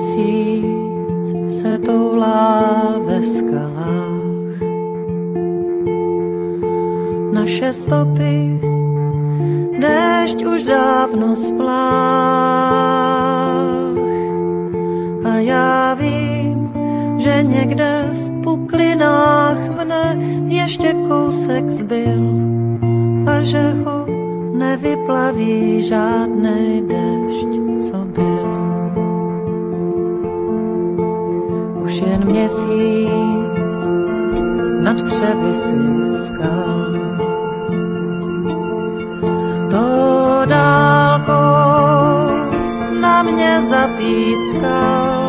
měsíc se toulá ve skalách. Naše stopy déšť už dávno splách. A já vím, že někde v puklinách mne ještě kousek zbyl a že ho nevyplaví žádnej déšť, co byl. Už jen měsíc nad převisy skal. To dálkou na mě zapískal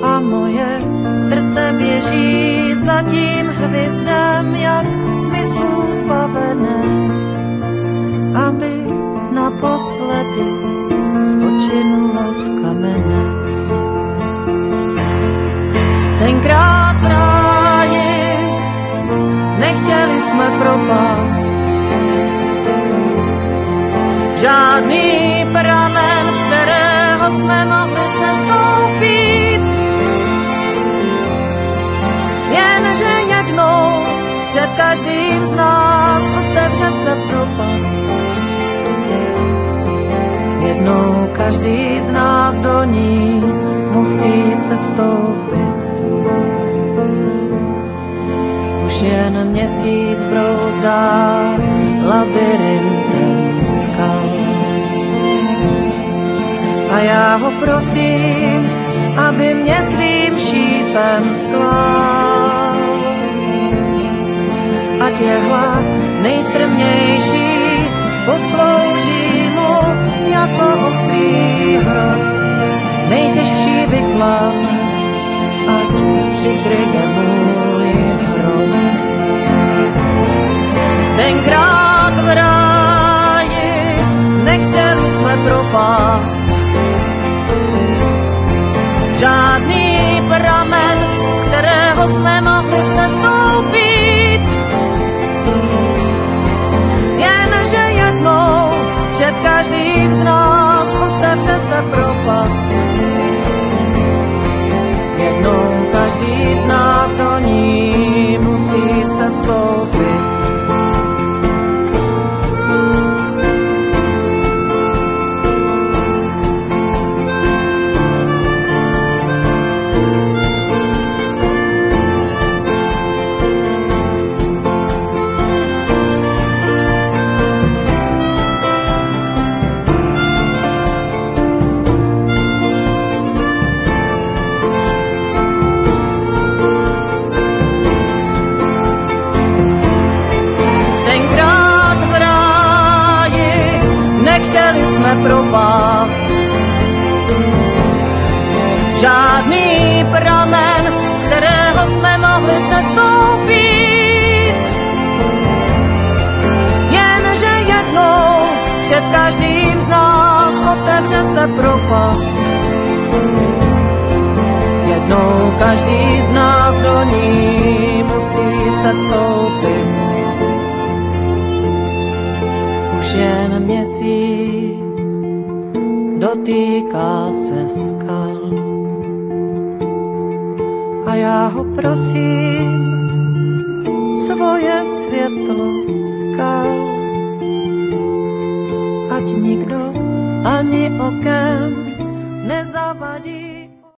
a moje srdce běží za tím hvězdem, jak smyslů zbavené, aby naposledy spočinula v kamene. Tenkrát v ráji nechtěli jsme propast žádný pramen, z kterého jsme mohli cestoupit. Jenže jednou před každým z nás otevře se propast. Jednou každý z nás do ní musí se stoupit. Už jen měsíc brouzdá labirintem skal. A já ho prosím, aby mě svým šípem sklál. Ať jehla nejstrmější poslouží mu jako ostrý hrot. Nejtěžší vyklad, ať přikryje můj hrob. Tenkrát v ráji nechtěli jsme propast žádný pramen, z kterého jsme mohli cestoupit. Jenže jednou před každým z nás otevře se propast. Jednou každý z nás do ní musí se stoupit. Propast žádný pramen, z kterého jsme mohli cestoupit. Jenže jednou před každým z nás otevře se propast. Jednou každý z nás do ní musí se stoupit. Už jen měsíc dotýká se skal. A já ho prosím, svoje světlo skal. Ať nikdo ani okem nezavadí.